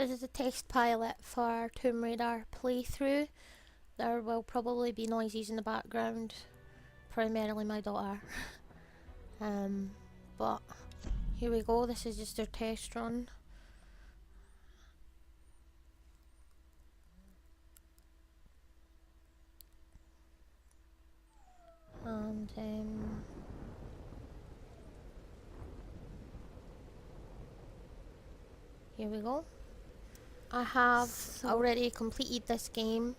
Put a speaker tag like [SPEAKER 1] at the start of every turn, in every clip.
[SPEAKER 1] This is a test pilot for Tomb Raider playthrough. There will probably be noises in the background, primarily my daughter. But here we go, this is just our test run. And here we go. I have already completed this game.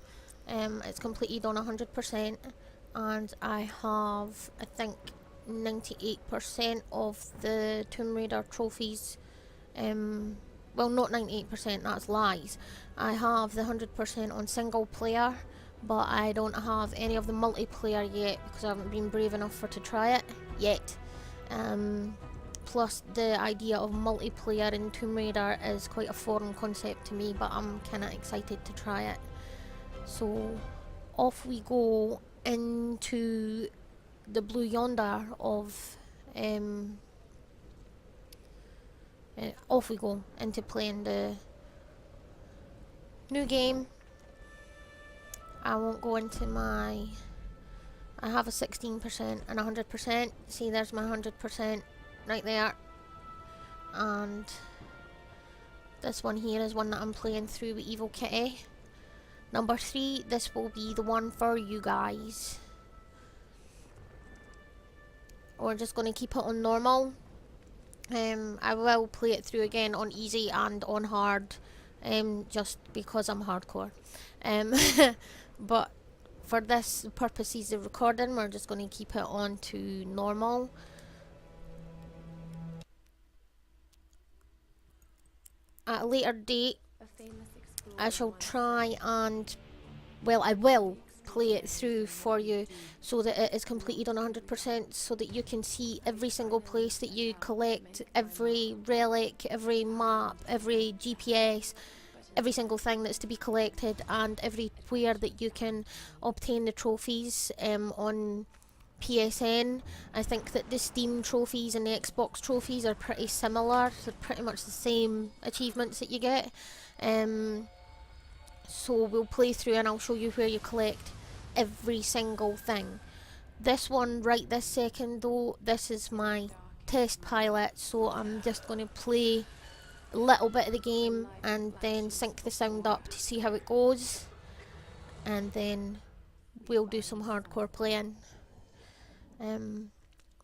[SPEAKER 1] It's completed on 100%, and I have, I think, 98% of the Tomb Raider trophies. Well, not 98%, that's lies. I have the 100% on single player, but I don't have any of the multiplayer yet because I haven't been brave enough to try it yet. Plus, the idea of multiplayer in Tomb Raider is quite a foreign concept to me, but I'm kind of excited to try it. So, off we go into the Blue Yonder of off we go into playing the new game. I won't go into my... I have a 16% and 100%. See, there's my 100% right there. And this one here is one that I'm playing through with Evil Kitty. Number 3, this will be the one for you guys. We're just going to keep it on normal. I will play it through again on easy and on hard, just because I'm hardcore. But for this purposes of recording, we're just going to keep it on to normal. At a later date, I shall try and, well, I will play it through for you so that it is completed on 100%, so that you can see every single place that you collect, every relic, every map, every GPS, every single thing that's to be collected, and everywhere that you can obtain the trophies on PSN. I think that the Steam trophies and the Xbox trophies are pretty similar. They're pretty much the same achievements that you get. So we'll play through and I'll show you where you collect every single thing. This one right this second though, this is my test pilot, so I'm just going to play a little bit of the game and then sync the sound up to see how it goes, and then we'll do some hardcore playing.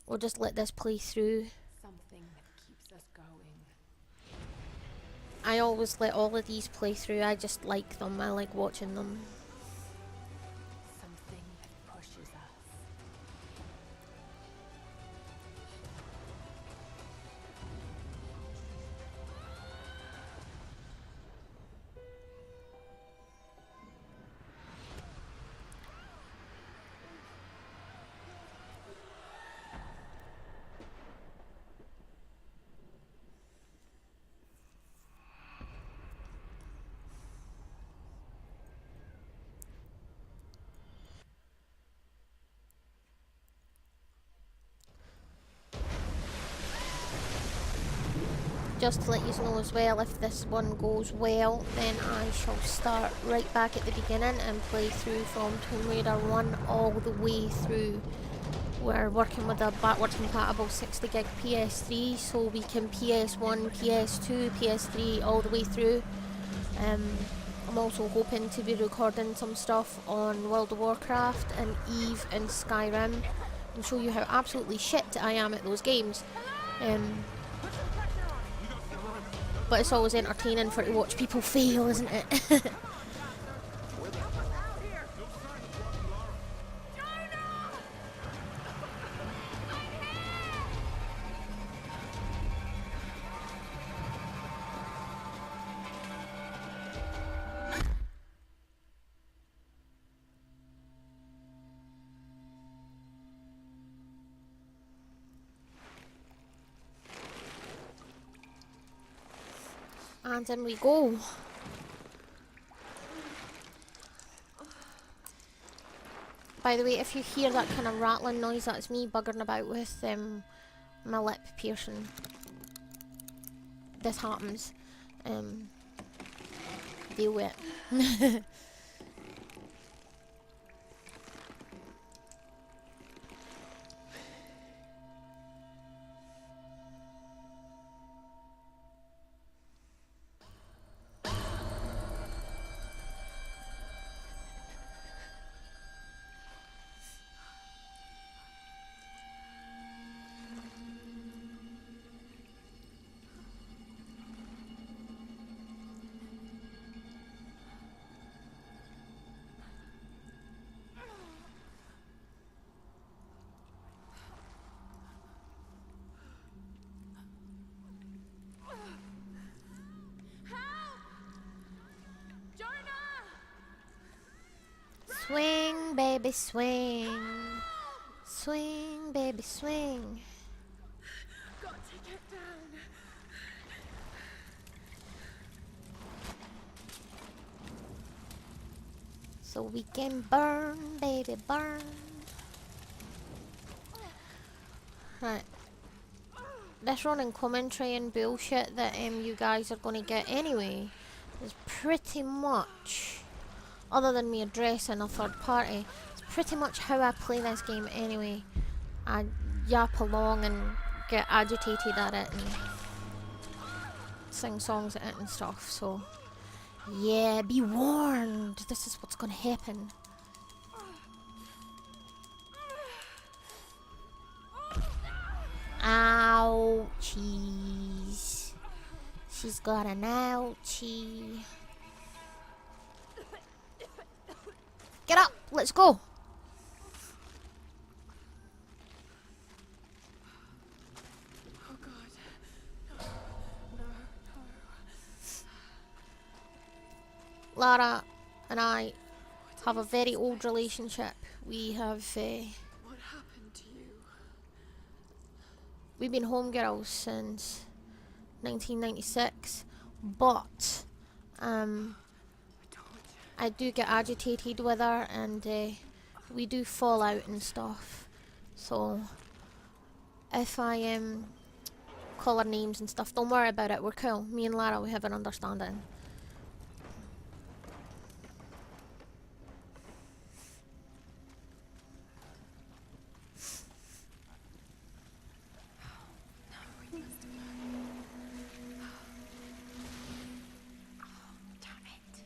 [SPEAKER 1] We'll just let this play through.
[SPEAKER 2] Something that keeps us going.
[SPEAKER 1] I always let all of these play through. I just like them. I like watching them.
[SPEAKER 2] Something that pushes us.
[SPEAKER 1] Just to let you know as well, if this one goes well, then I shall start right back at the beginning and play through from Tomb Raider 1 all the way through. We're working with a backwards compatible 60 gig PS3, so we can PS1, PS2, PS3 all the way through. I'm also hoping to be recording some stuff on World of Warcraft and EVE and Skyrim and show you how absolutely shit I am at those games. But it's always entertaining to watch people fail, isn't it? And in we go. By the way, if you hear that kind of rattling noise, that's me buggering about with my lip piercing. This happens. deal with it. Swing, baby, swing. Swing, baby, swing.
[SPEAKER 2] Got to get down.
[SPEAKER 1] So we can burn, baby, burn. Right. This running commentary and bullshit that you guys are gonna get anyway is pretty much, other than me addressing a third party, it's pretty much how I play this game anyway. I yap along and get agitated at it and sing songs at it and stuff, so yeah, be warned, this is what's gonna happen. Ouchies. She's got an ouchie. Get up, let's go.
[SPEAKER 2] Oh God. No.
[SPEAKER 1] Lara and I have a very old relationship. We have
[SPEAKER 2] What happened to you?
[SPEAKER 1] we've been homegirls since 1996, but I do get agitated with her, and we do fall out and stuff. So if I call her names and stuff, don't worry about it. We're cool. Me and Lara, we have an understanding.
[SPEAKER 2] We must go. Damn it.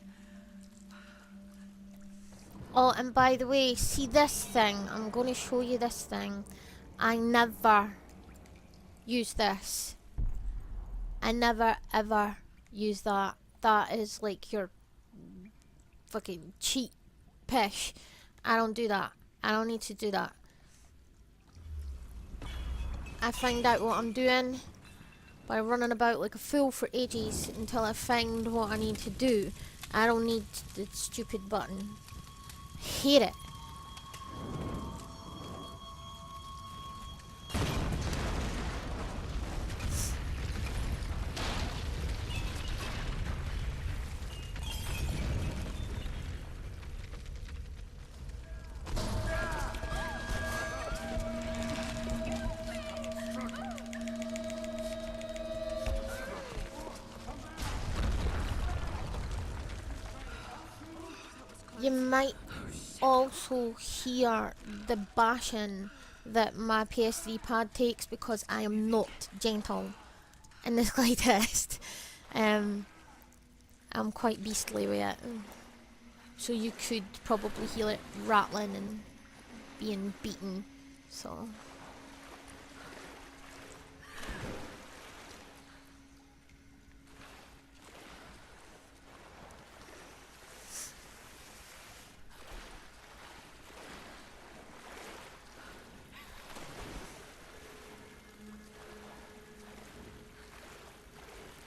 [SPEAKER 1] Oh, and by the way, see this thing? I'm going to show you this thing. I never use this. I never ever use that. That is like your fucking cheat pish. I don't do that. I don't need to do that. I find out what I'm doing by running about like a fool for ages until I find what I need to do. I don't need the stupid button. Hate it. You might also hear the bashing that my PS3 pad takes because I am not gentle in the slightest. I'm quite beastly with it. So you could probably hear it rattling and being beaten. So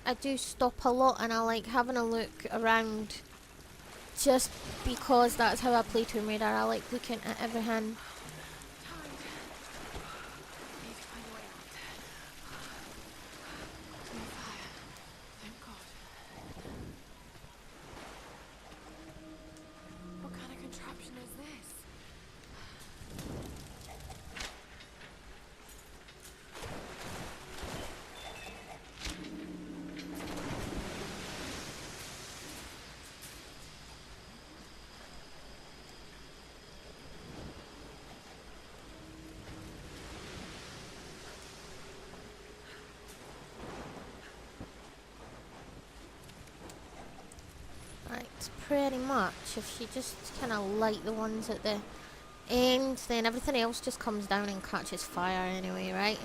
[SPEAKER 1] I do stop a lot and I like having a look around just because that's how I play Tomb Raider. I like looking at everything.
[SPEAKER 2] Need to find a way out. No fire. Thank God. What kind of contraption is this?
[SPEAKER 1] that's pretty much. If you just kind of light the ones at the end, then everything else just comes down and catches fire anyway, right?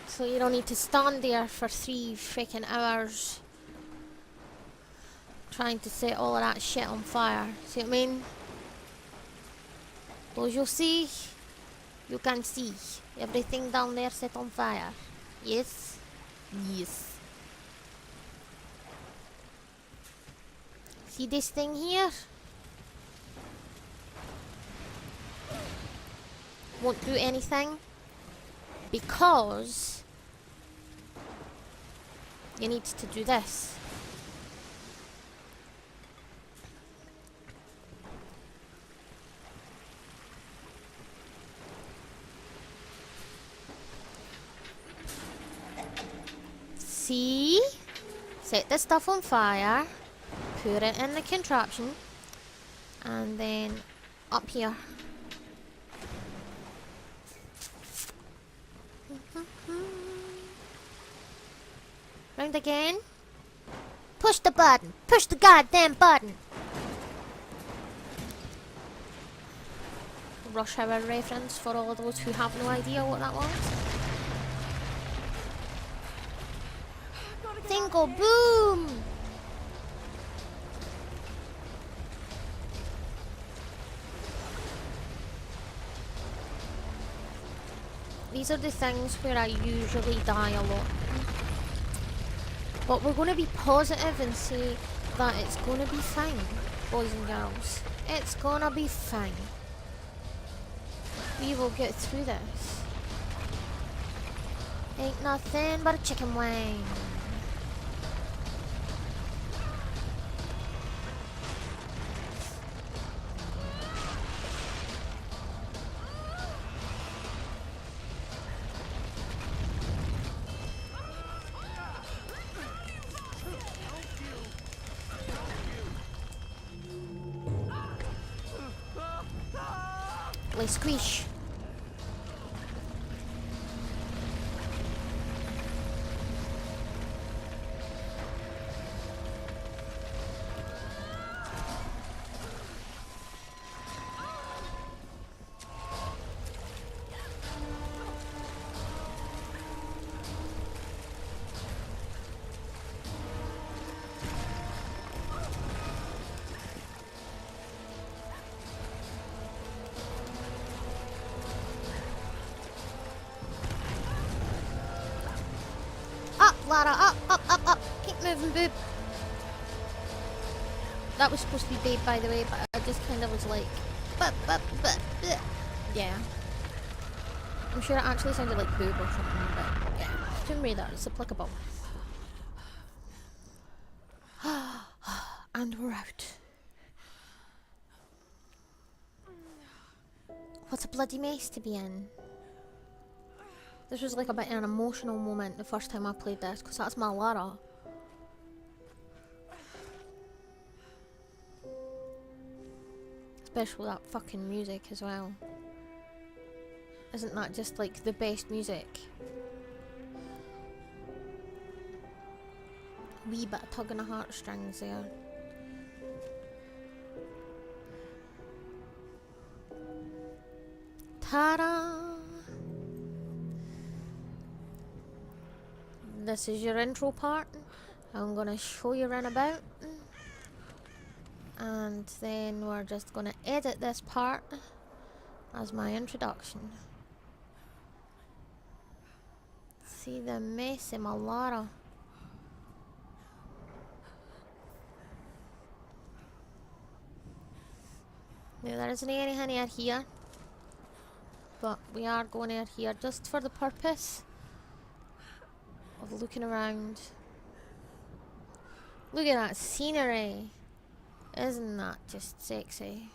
[SPEAKER 1] So you don't need to stand there for 3 freaking hours trying to set all of that shit on fire. See what I mean? Those you see, you can see everything down there set on fire. Yes? Yes. See this thing here? Won't do anything because you need to do this. See? Set the stuff on fire, put it in the contraption, and then up here. Round again. Push the button. Push the goddamn button. Rush Hour reference for all those who have no idea what that was. Thing go boom! These are the things where I usually die a lot. But we're going to be positive and say that it's going to be fine, boys and girls. It's going to be fine. We will get through this. Ain't nothing but a chicken wing. Let's squish. Lara, up, up, up, up. Keep moving, boob. That was supposed to be babe, by the way, but I just kind of was like, but. Yeah. I'm sure it actually sounded like boob or something, but yeah. Tomb Raider, it's applicable. And we're out. What's a bloody mess to be in? This was like a bit of an emotional moment the first time I played this, because that's my Lara. Especially that fucking music as well. Isn't that just like the best music? Wee bit of tugging the heartstrings there. Ta-da! This is your intro part. I'm gonna show you around about, and then we're just gonna edit this part as my introduction. See the mess in my Lara. Now there isn't anything out here, but we are going out here just for the purpose of looking around. Look at that scenery. Isn't that just sexy?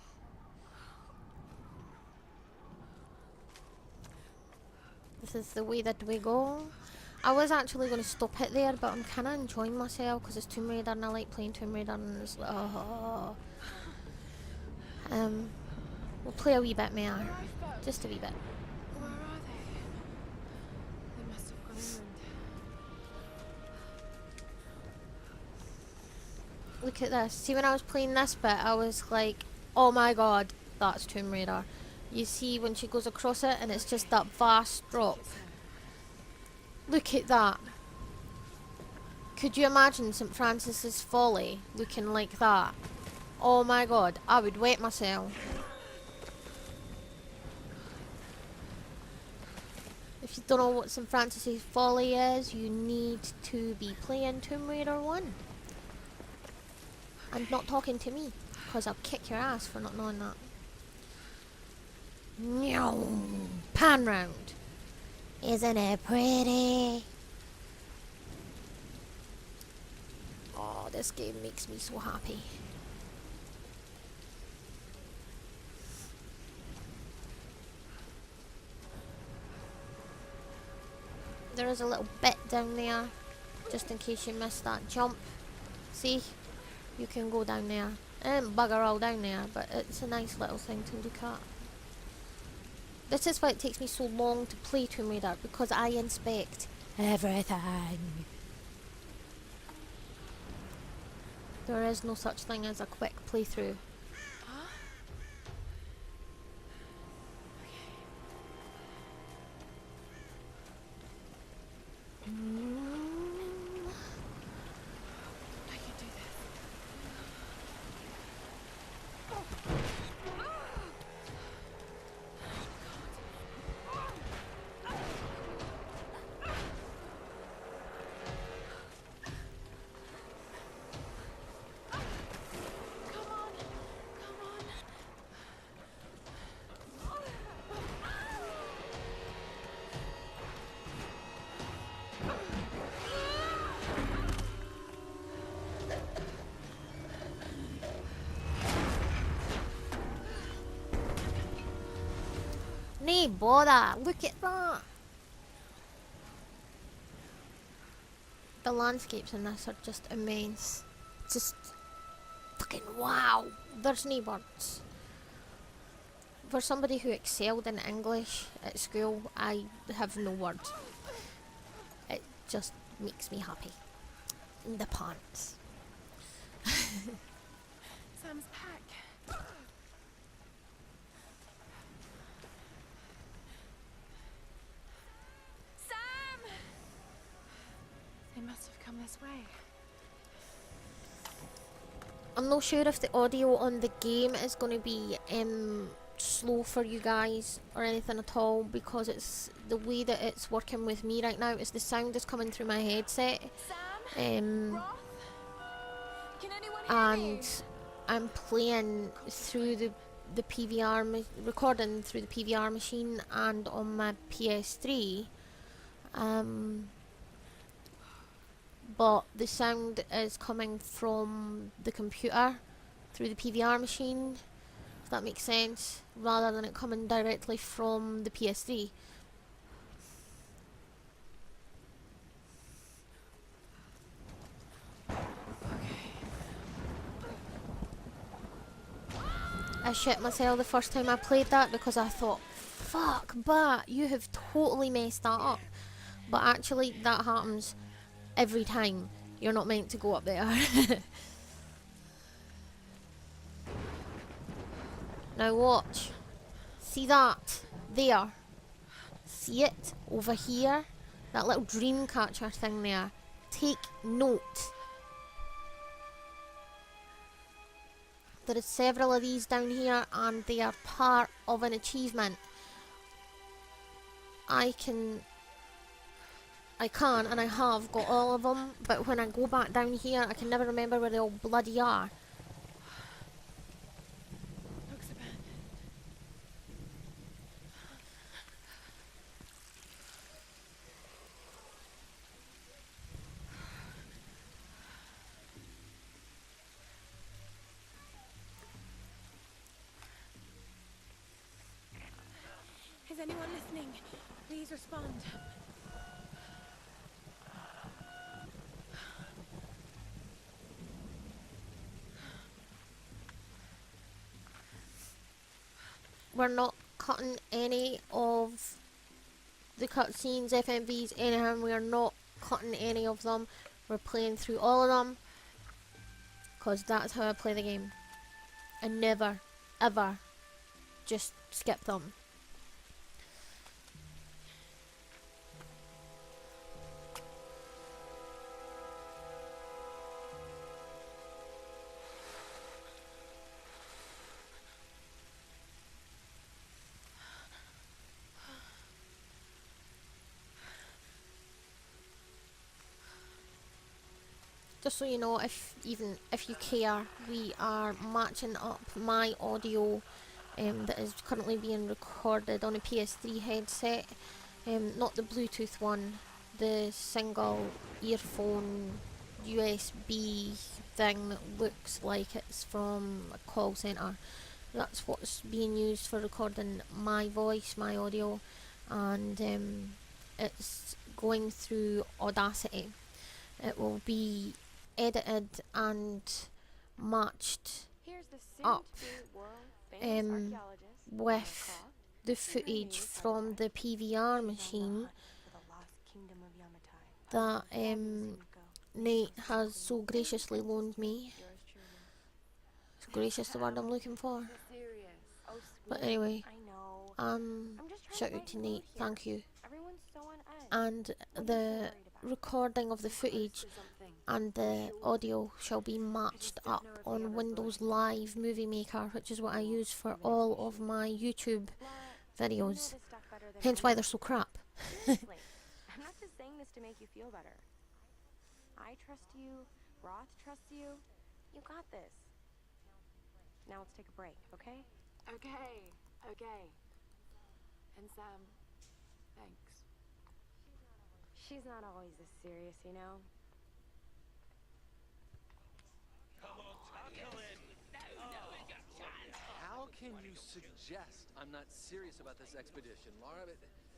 [SPEAKER 1] This is the way that we go. I was actually going to stop it there, but I'm kind of enjoying myself because it's Tomb Raider and I like playing Tomb Raider, and it's like, oh. We'll play a wee bit more. Just a wee bit.
[SPEAKER 2] Where are they? They must have gone inland.
[SPEAKER 1] Look at this. See, when I was playing this bit, I was like, oh my god, that's Tomb Raider. You see when she goes across it and it's just that vast drop. Look at that. Could you imagine St. Francis's Folly looking like that? Oh my god, I would wet myself. If you don't know what St. Francis's Folly is, you need to be playing Tomb Raider 1. And not talking to me, because I'll kick your ass for not knowing that. Meow. Pan round. Isn't it pretty? Oh, this game makes me so happy. There is a little bit down there, just in case you missed that jump. See? You can go down there. It ain't bugger all down there, but it's a nice little thing to look at. This is why it takes me so long to play Tomb Raider, because I inspect everything. There is no such thing as a quick playthrough.
[SPEAKER 2] Huh? I can do this. Come on. Come on.
[SPEAKER 1] Nee bother, look at that! The landscapes in this are just immense. Just fucking wow! There's no words. For somebody who excelled in English at school, I have no words. It just makes me happy. In the pants.
[SPEAKER 2] Sam's pack. Sam! They must have come this way.
[SPEAKER 1] I'm not sure if the audio on the game is going to be slow for you guys or anything at all, because it's the way that it's working with me right now is the sound is coming through my headset,
[SPEAKER 2] Sam? Roth? Can anyone hear me?
[SPEAKER 1] and I'm playing through the PVR recording through the PVR machine and on my PS3, but the sound is coming from the computer through the PVR machine, if that makes sense, rather than it coming directly from the PS3. I shit myself the first time I played that because I thought, fuck, but you have totally messed that up. But actually, that happens every time. You're not meant to go up there. Now watch. See that? There. See it? Over here? That little dream catcher thing there. Take note. There is several of these down here and they are part of an achievement. I can and I have got all of them, but when I go back down here I can never remember where they all bloody are.
[SPEAKER 2] Looks abandoned. Is anyone listening? Please respond.
[SPEAKER 1] We're not cutting any of the cutscenes, FMVs, anything. We are not cutting any of them. We're playing through all of them because that's how I play the game. I never, ever just skip them. Just so you know, if you care, we are matching up my audio that is currently being recorded on a PS3 headset, not the Bluetooth one, the single earphone USB thing that looks like it's from a call centre. That's what's being used for recording my voice, my audio, and it's going through Audacity. It will be edited and matched up with the footage from the PVR machine that Nate has so graciously loaned me. Is gracious the word I'm looking for? But anyway, shout out to Nate, thank you. And the recording of the footage and the audio shall be matched up on Windows Live Movie Maker, which is what I use for all of my YouTube videos. Hence why they're so crap.
[SPEAKER 3] Seriously, I'm not just saying this to make you feel better. I trust you, Roth trusts you. You got this. Now let's take a break, okay?
[SPEAKER 2] Okay. And Sam, thanks.
[SPEAKER 3] She's not always this serious, you know?
[SPEAKER 4] How can you suggest I'm not serious about this expedition, Lara?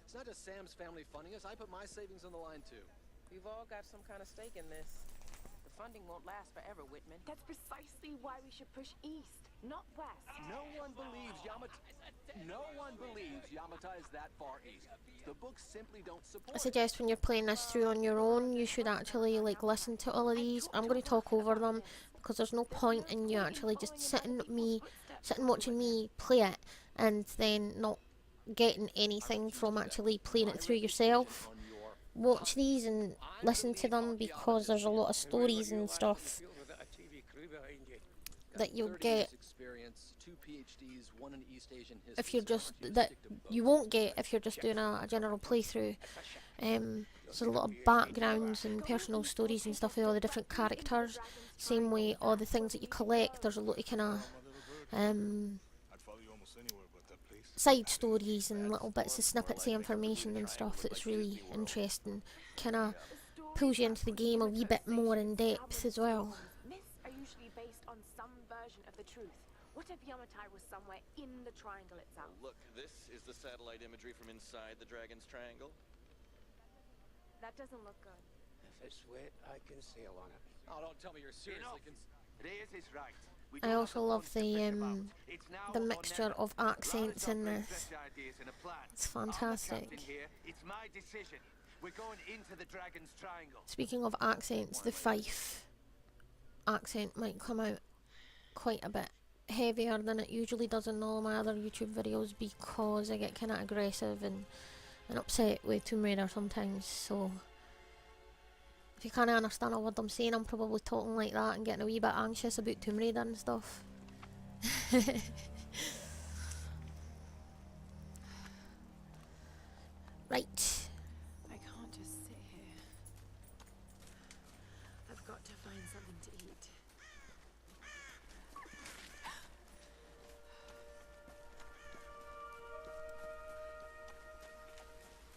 [SPEAKER 4] It's not just Sam's family funding us. I put my savings on the line, too.
[SPEAKER 5] We've all got some kind of stake in this. The funding won't last forever, Whitman.
[SPEAKER 2] That's precisely why we should push east, not west.
[SPEAKER 4] No one believes Yamatai is that far east. The books simply don't support
[SPEAKER 1] I suggest when you're playing this through on your own, you should actually listen to all of these. I'm going to talk over them because there's no point in you actually just sitting watching me play it and then not getting anything from actually playing it through yourself. Watch these and listen to them because there's a lot of stories and stuff that you'll get if you're just that you won't get if you're just doing a general playthrough. There's a lot of backgrounds and personal stories and stuff with all the different characters. Same way, all the things that you collect. There's a lot of kind of side stories and little bits of snippets of information and stuff that's really interesting. Kind of pulls you into the game a wee bit more in depth as well.
[SPEAKER 2] Myths are usually based on some version of the truth. What if Yamatai was somewhere in the triangle itself?
[SPEAKER 6] Look, this is the satellite imagery from inside the Dragon's Triangle.
[SPEAKER 3] That doesn't look good.
[SPEAKER 7] If it's wet, I can sail on it.
[SPEAKER 4] Oh, don't tell me you're seriously
[SPEAKER 7] Reyes is right.
[SPEAKER 1] I also love the mixture of accents in this. It's fantastic.
[SPEAKER 7] It's my decision. We're going into the Dragon's Triangle.
[SPEAKER 1] Speaking of accents, the Fife accent might come out quite a bit heavier than it usually does in all my other YouTube videos because I get kind of aggressive and upset with Tomb Raider sometimes, so if you can't understand a word I'm saying, I'm probably talking like that and getting a wee bit anxious about Tomb Raider and stuff. Right.
[SPEAKER 2] I can't just sit here. I've got to find something to eat.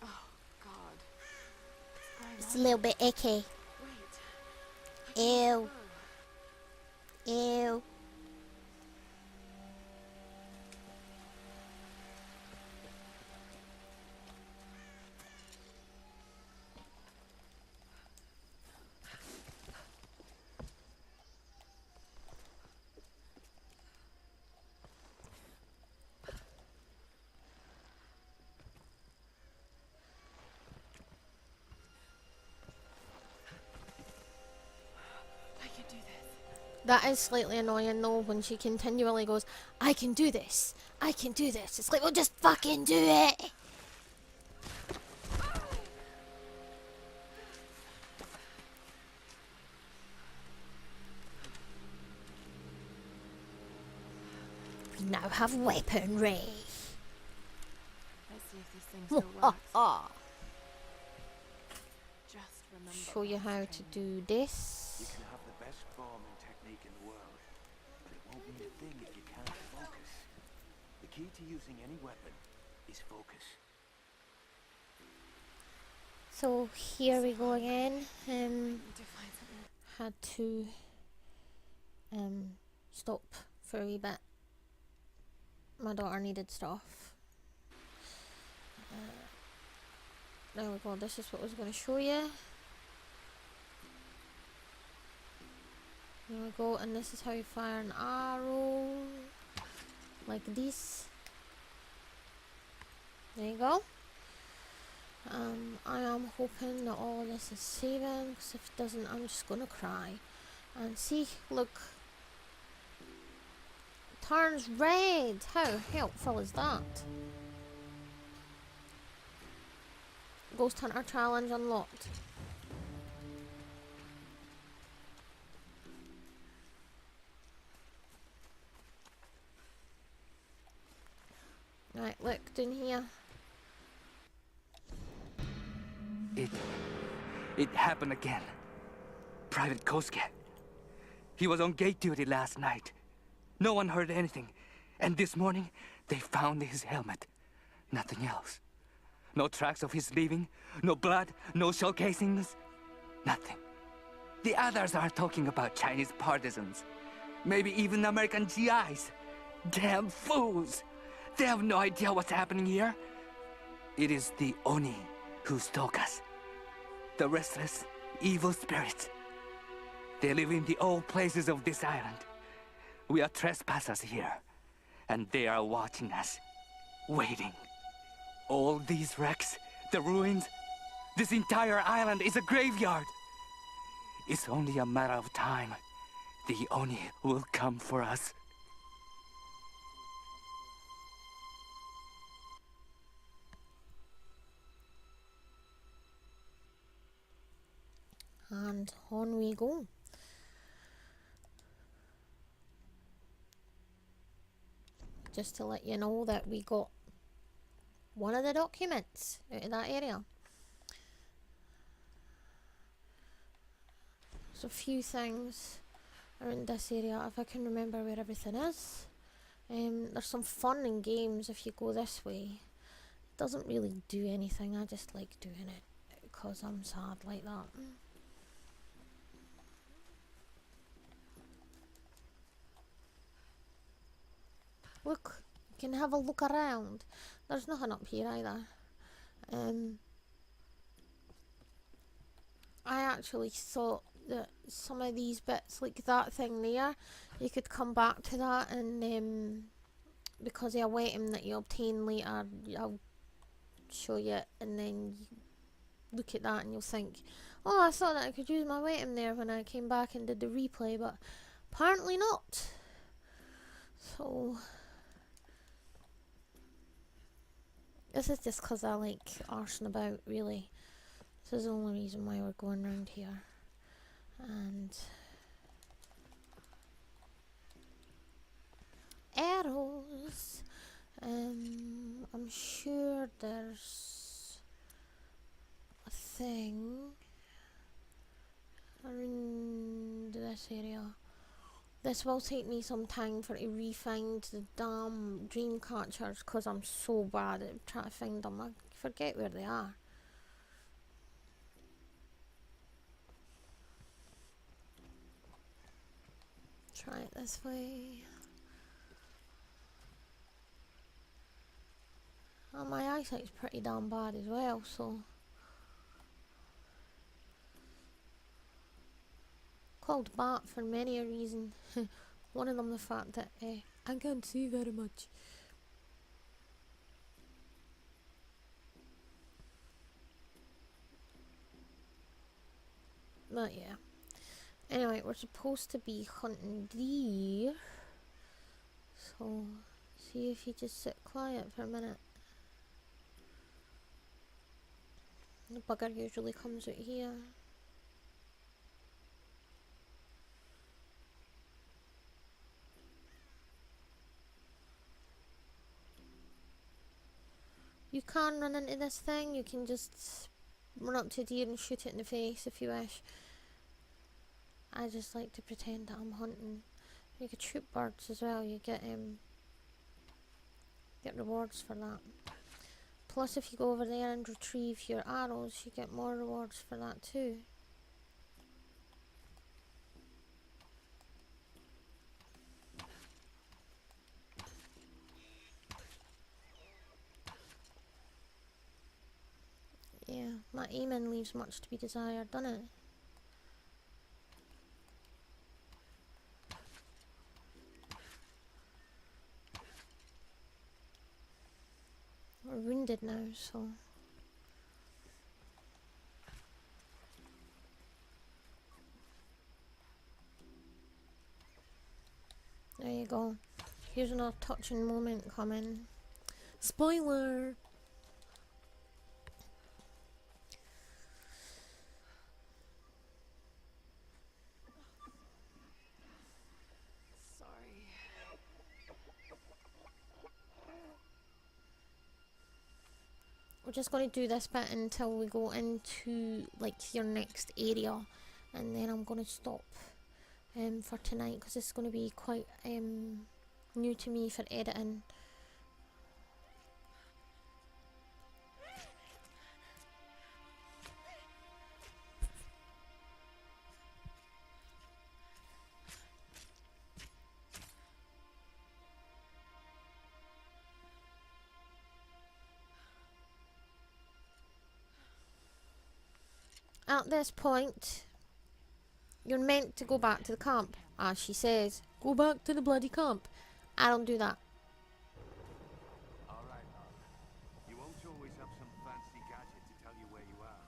[SPEAKER 2] Oh, God.
[SPEAKER 1] It's a little bit icky.
[SPEAKER 2] Wait.
[SPEAKER 1] Ew. Ew. That is slightly annoying though, when she continually goes, I can do this, I can do this. It's like, well, just fucking do it! We now have weaponry.
[SPEAKER 2] Let's see if these things still work. Just remember.
[SPEAKER 1] Show you how to do
[SPEAKER 7] You
[SPEAKER 1] this.
[SPEAKER 7] can have the best form and technique in the world, but it won't mean a thing if you can't focus. The key to using any weapon is focus.
[SPEAKER 1] So here we go again.
[SPEAKER 2] Need to find something.
[SPEAKER 1] Had to stop for a wee bit. My daughter needed stuff. There we go, this is what I was going to show you. There we go, and this is how you fire an arrow. Like this. There you go. I am hoping that all of this is saving, because if it doesn't, I'm just going to cry. And see, look. Turns red. How helpful is that? Ghost Hunter challenge unlocked. Right, look down here.
[SPEAKER 8] It happened again. Private Kosuke. He was on gate duty last night. No one heard anything. And this morning, they found his helmet. Nothing else. No tracks of his leaving, no blood, no shell casings. Nothing. The others are talking about Chinese partisans. Maybe even American GIs. Damn fools! They have no idea what's happening here. It is the Oni who stalk us. The restless, evil spirits. They live in the old places of this island. We are trespassers here, and they are watching us, waiting. All these wrecks, the ruins, this entire island is a graveyard. It's only a matter of time. The Oni will come for us.
[SPEAKER 1] And on we go. Just to let you know that we got one of the documents out of that area. There's a few things around this area, if I can remember where everything is. There's some fun and games if you go this way. It doesn't really do anything, I just like doing it because I'm sad like that. Look, you can have a look around. There's nothing up here either. I actually thought that some of these bits, like that thing there, you could come back to that, and because of a weapon that you obtain later, I'll show you, and then you look at that and you'll think, oh, I thought that I could use my weapon there when I came back and did the replay, but apparently not. So this is just because I like arsing about, really. This is the only reason why we're going around here. And arrows. I'm sure there's a thing around this area. This will take me some time for to re-find the damn dream catchers, because I'm so bad at trying to find them. I forget where they are. Try it this way. Oh, my eyesight's pretty damn bad as well, so. Called bat for many a reason. One of them the fact that I can't see very much. But yeah, Anyway, we're supposed to be hunting deer. So, see if you just sit quiet for a minute. The bugger usually comes out here. You can run into this thing, you can just run up to a deer and shoot it in the face if you wish. I just like to pretend that I'm hunting. You could shoot birds as well, you get rewards for that. Plus if you go over there and retrieve your arrows, you get more rewards for that too. Yeah, my aiming leaves much to be desired, doesn't it? We're wounded now, so... There you go. Here's another touching moment coming. Spoiler! We're just going to do this bit until we go into like your next area, and then I'm going to stop for tonight because it's going to be quite new to me for editing. At this point, you're meant to go back to the camp. As she says, go back to the bloody camp. I don't do that.
[SPEAKER 7] Alright, Lara. You won't always have some fancy gadget to tell you where you are.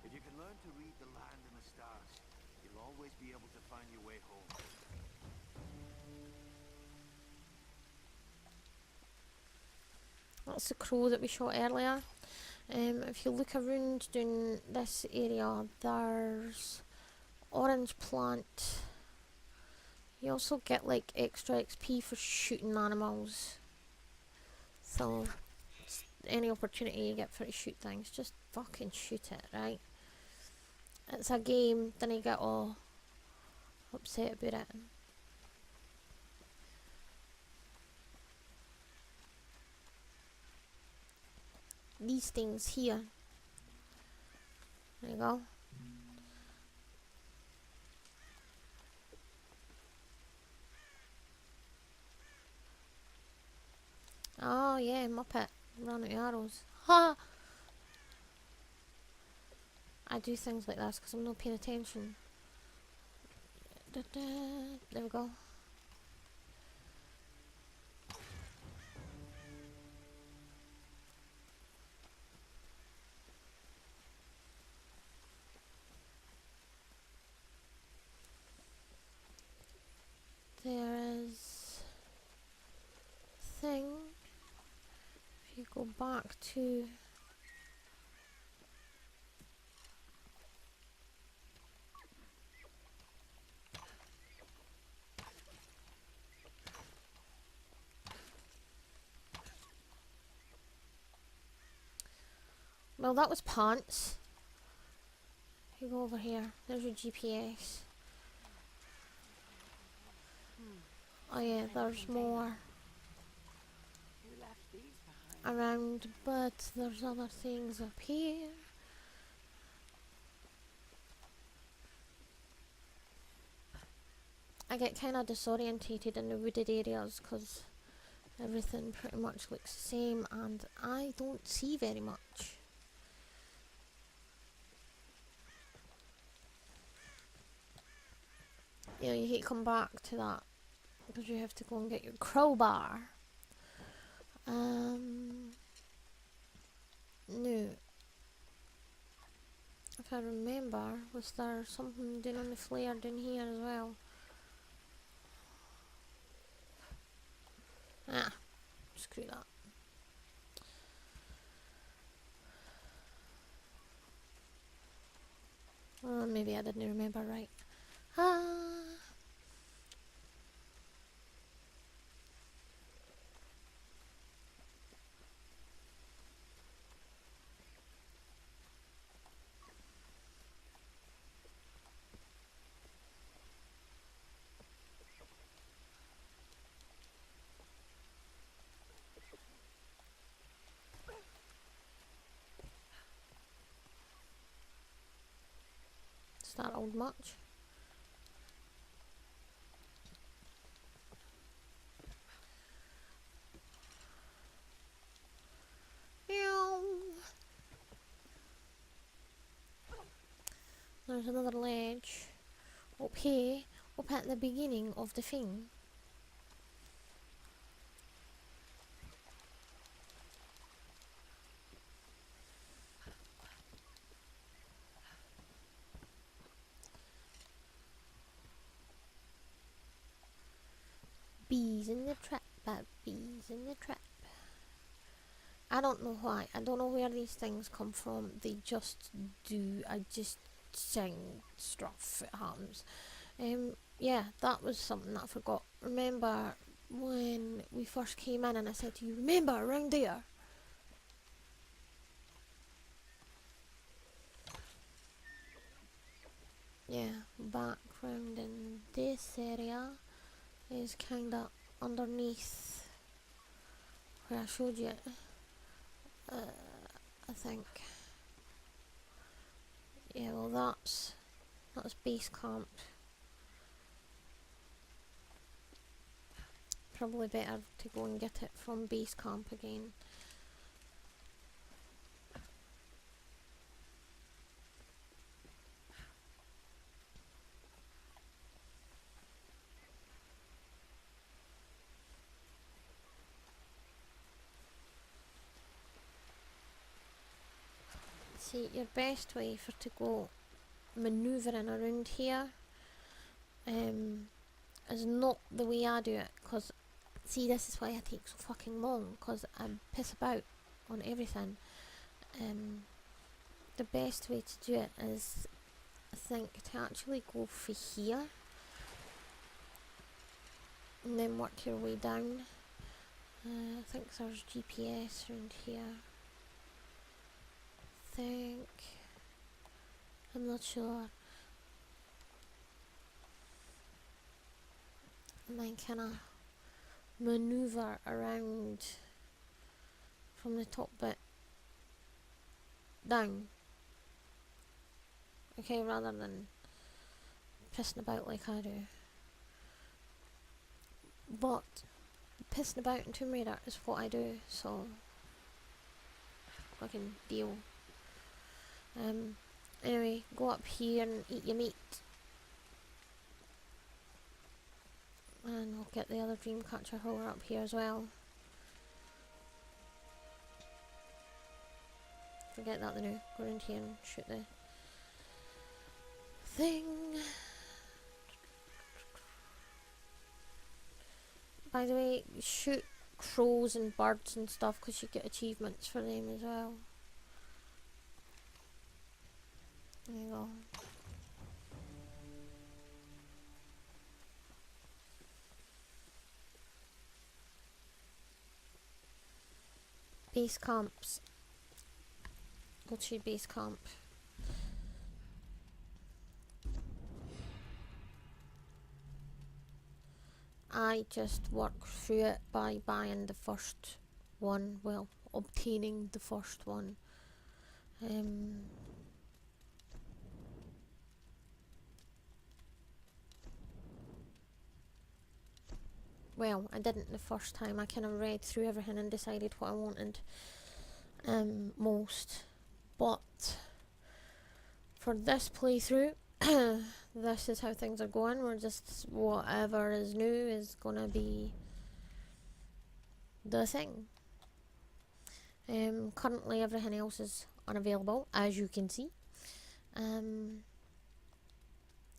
[SPEAKER 7] If you can learn to read the land and the stars, you'll always be able to find your way home.
[SPEAKER 1] That's the crow that we shot earlier. If you look around down this area, there's orange plant. You also get like extra XP for shooting animals. So, any opportunity you get for to shoot things, just fucking shoot it, right? It's a game, then you get all upset about it. These things here. There you go. Oh yeah, Muppet. Run out of arrows. Ha! I do things like this because I'm not paying attention. There we go. There is thing. If you go back to well, that was pants. You go over here. There's your GPS. Oh yeah, there's more around, but there's other things up here. I get kind of disorientated in the wooded areas because everything pretty much looks the same and I don't see very much. You know, you hate to come back to that because you have to go and get your crowbar. No. If if I remember, was there something doing on the flare down here as well? Ah, screw that. Maybe I didn't remember right. Ah. Startled much? There's another ledge up here, up at the beginning of the thing. Bees in the trap, bees in the trap. I don't know why. I don't know where these things come from. They just do. I just sing stuff. It happens. Yeah, that was something that I forgot. Remember when we first came in and I said to you, remember around there? Yeah, background in this area is kinda underneath where I showed you. I think. Yeah, well that's base camp. Probably better to go and get it from base camp again. See, your best way for to go manoeuvring around here is not the way I do it, because see, this is why I take so fucking long, because I piss about on everything. The best way to do it is, I think, to actually go for here and then work your way down. I think there's GPS around here. I'm not sure. And then kinda maneuver around from the top bit down. Okay, rather than pissing about like I do. But pissing about in Tomb Raider is what I do, so fucking deal. Anyway, go up here and eat your meat. And we'll get the other Dreamcatcher while we're up here as well. Forget that then, go around here and shoot the thing. By the way, shoot crows and birds and stuff because you get achievements for them as well. There you go. Base camps. Go to base camp. I just work through it by buying the first one, well, obtaining the first one. Well, I didn't the first time. I kind of read through everything and decided what I wanted most. But for this playthrough, this is how things are going. We're just, whatever is new is gonna be the thing. Currently everything else is unavailable, as you can see.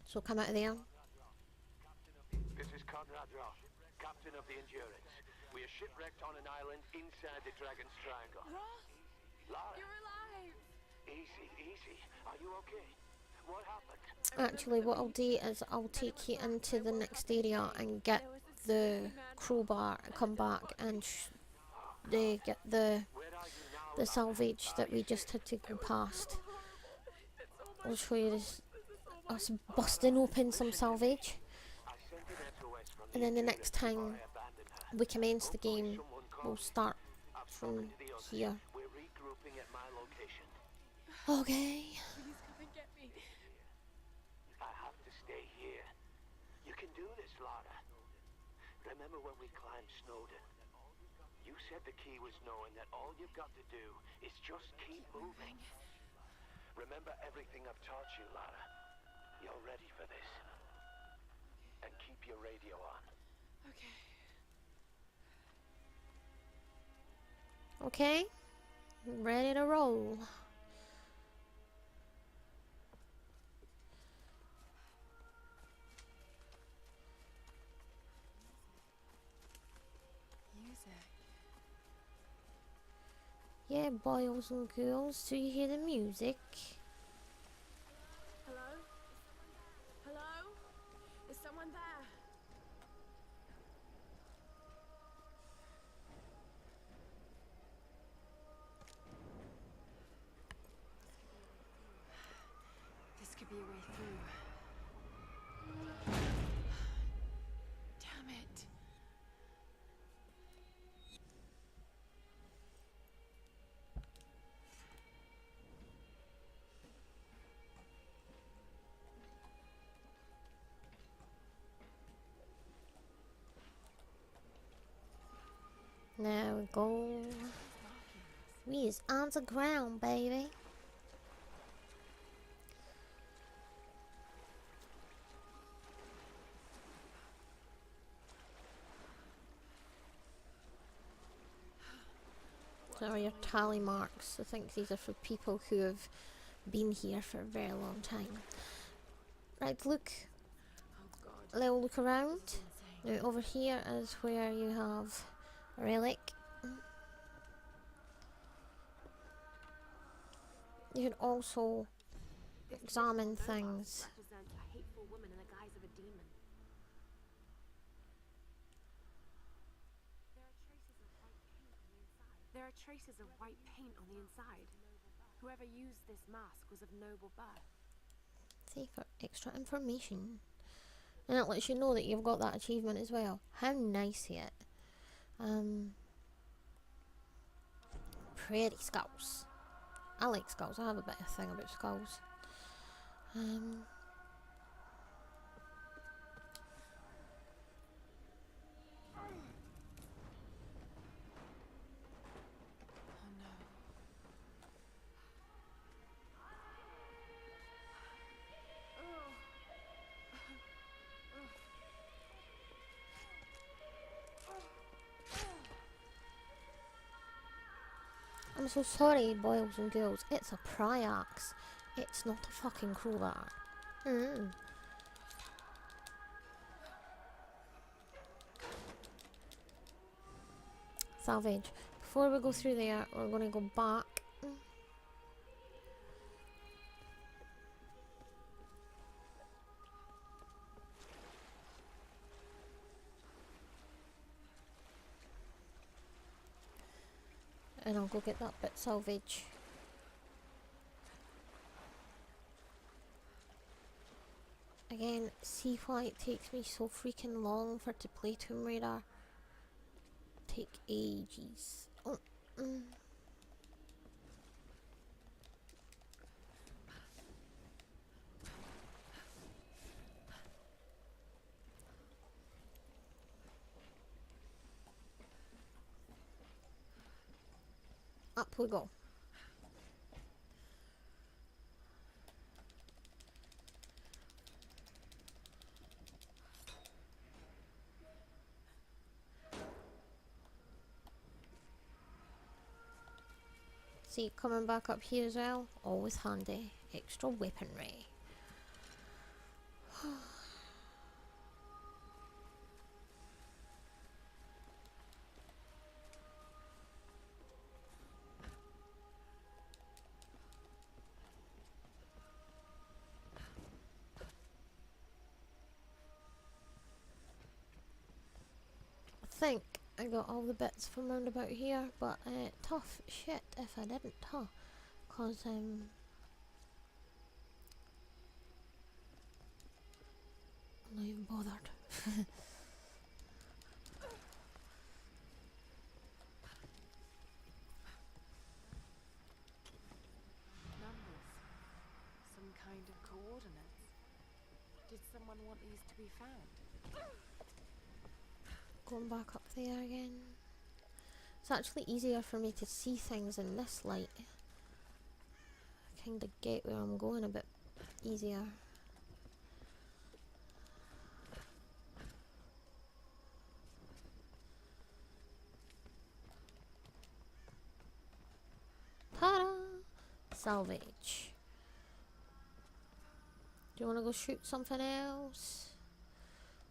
[SPEAKER 1] So come out of there.
[SPEAKER 7] This is Conrad Roth, captain of the Endurance. We are shipwrecked on an island inside the Dragon's Triangle.
[SPEAKER 2] Roth,
[SPEAKER 7] Lara,
[SPEAKER 2] you're alive.
[SPEAKER 7] easy, easy. Are you okay? What happened?
[SPEAKER 1] Actually, what I'll do is I'll take you into the next area and get the crowbar, come back and get the
[SPEAKER 7] Where are you now?
[SPEAKER 1] salvage that we just had to go past. I'll show you this, us busting open some salvage,
[SPEAKER 7] I sent an SOS from
[SPEAKER 1] and then the next time
[SPEAKER 7] I abandoned her.
[SPEAKER 1] we commence the game,
[SPEAKER 7] Someone
[SPEAKER 1] we'll
[SPEAKER 7] called.
[SPEAKER 1] start
[SPEAKER 7] I've
[SPEAKER 1] from
[SPEAKER 7] spoken to the others.
[SPEAKER 1] here.
[SPEAKER 7] We're regrouping at my location.
[SPEAKER 1] Okay.
[SPEAKER 2] Please come and get me.
[SPEAKER 7] I have to stay here. You can do this, Lara. Remember when we climbed Snowden? You said the key was knowing that all you've got to do is just keep moving. Remember everything I've taught you, Lara. You're ready for this. And keep your radio on.
[SPEAKER 1] Okay. Ready to roll. Yeah, boys and girls, do you hear the music?
[SPEAKER 2] Hello? Hello? Is someone there?
[SPEAKER 3] This could be a way through. Damn it.
[SPEAKER 1] There we go. We is on the ground, baby. There are your tally marks. I think these are for people who have been here for a very long time. Right, look. A little look around. Now over here is where you have a relic. You can also examine things.
[SPEAKER 2] Represents a hateful woman in the guise of a demon. There are traces of white paint on the inside. Whoever used this mask was of noble birth.
[SPEAKER 1] See for extra information. And it lets you know that you've got that achievement as well. How nice is it? Pretty skulls. I like skulls. I have a bit of a thing about skulls. I'm so sorry, boys and girls. It's a Pryax. It's not a fucking crowbar. Salvage. Before we go through there, we're going to go back. And I'll go get that bit salvage. Again, see why it takes me so freaking long for to play Tomb Raider. Take ages. Up we go. See, coming back up here as well, always handy. extra weaponry. I think I got all the bits from round about here, but tough shit if I didn't, huh? Cause I'm not even bothered.
[SPEAKER 2] Numbers. Some kind of coordinates. Did someone want these to be found?
[SPEAKER 1] Going back up there again. It's actually easier for me to see things in this light. I kinda get where I'm going a bit easier. Ta-da! Salvage. Do you wanna go shoot something else?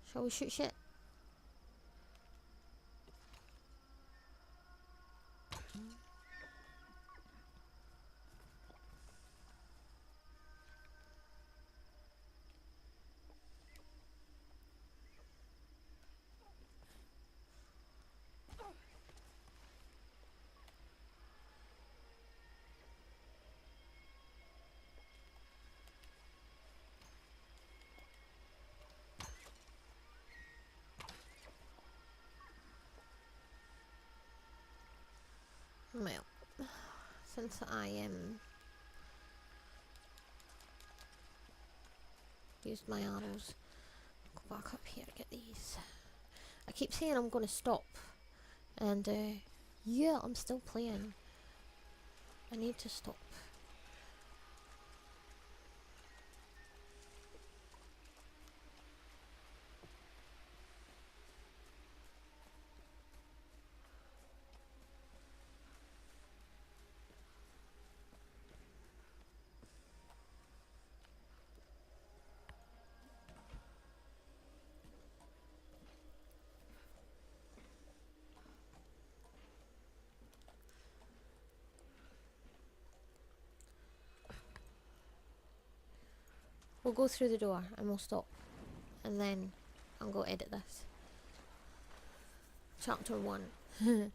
[SPEAKER 1] Shall we shoot shit? Well, since I used my arrows, go back up here to get these. I keep saying I'm gonna stop, and yeah, I'm still playing. I need to stop. We'll go through the door and we'll stop, and then I'll go edit this. Chapter 1.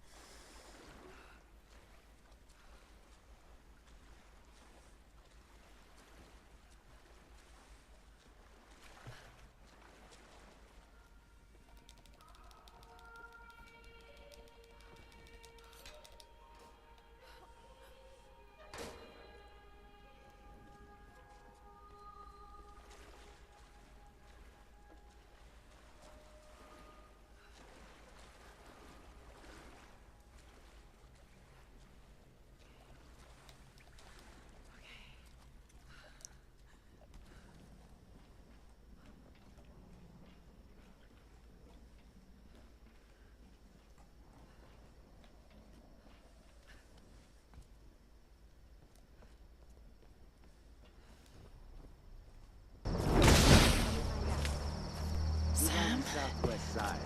[SPEAKER 7] Southwest side.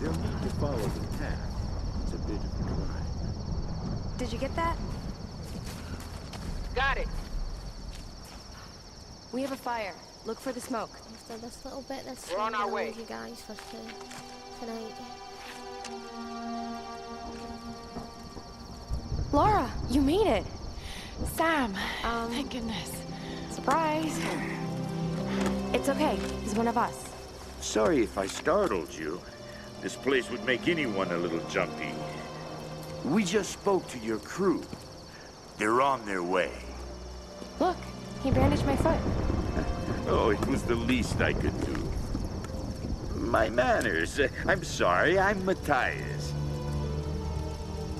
[SPEAKER 7] They'll need to follow the path. It's a bit of a climb.
[SPEAKER 3] Did you get that?
[SPEAKER 5] Got it.
[SPEAKER 3] We have a fire. Look for the smoke.
[SPEAKER 1] After this little bit, this
[SPEAKER 5] We're on our
[SPEAKER 1] I'm gonna
[SPEAKER 5] way.
[SPEAKER 1] leave you guys for tonight.
[SPEAKER 3] Laura, you made it.
[SPEAKER 2] Sam! Thank goodness.
[SPEAKER 3] Surprise. It's okay. He's one of us.
[SPEAKER 9] Sorry if I startled you. This place would make anyone a little jumpy. We just spoke to your crew. They're on their way.
[SPEAKER 3] Look, he bandaged my foot.
[SPEAKER 9] Oh, it was the least I could do. My manners. I'm sorry, I'm Matthias.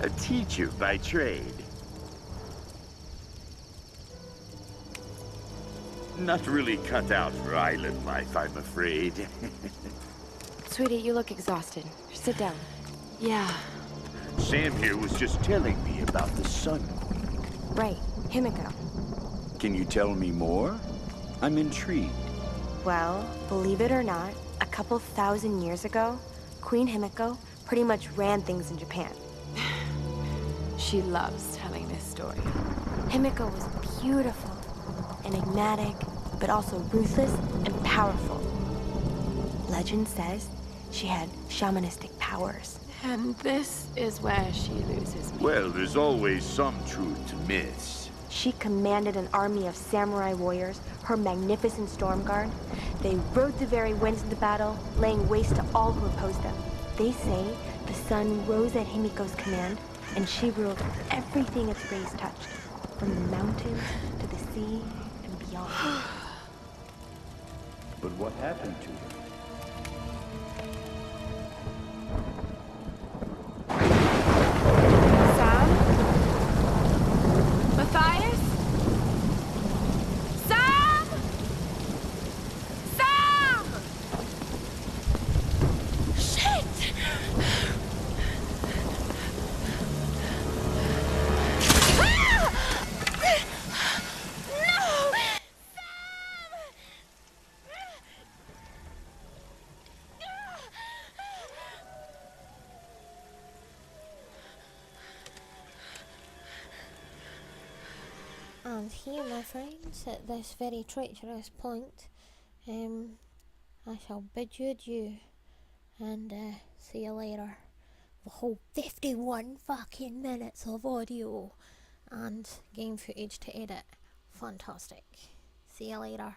[SPEAKER 9] A teacher by trade. Not really cut out for island life, I'm afraid.
[SPEAKER 3] Sweetie, you look exhausted. Sit down.
[SPEAKER 2] Yeah.
[SPEAKER 9] Sam here was just telling me about the Sun Queen.
[SPEAKER 3] Right, Himiko.
[SPEAKER 9] Can you tell me more? I'm intrigued.
[SPEAKER 3] Well, believe it or not, a couple thousand years ago, Queen Himiko pretty much ran things in Japan.
[SPEAKER 2] She loves telling this story.
[SPEAKER 3] Himiko was beautiful, enigmatic, but also ruthless and powerful. Legend says she had shamanistic powers.
[SPEAKER 2] And this is where she loses me.
[SPEAKER 9] Well, there's always some truth to myths.
[SPEAKER 3] She commanded an army of samurai warriors, her magnificent storm guard. They rode the very winds into battle, laying waste to all who opposed them. They say the sun rose at Himiko's command, and she ruled everything its rays touched, from the mountains to the sea and beyond.
[SPEAKER 9] But what happened to her?
[SPEAKER 2] Sam? Matthias? Sam! Sam! Shit! Ah! No!
[SPEAKER 1] And here, my friends, at this very treacherous point, I shall bid you adieu, and see you later. The whole 51 fucking minutes of audio and game footage to edit. Fantastic. See you later.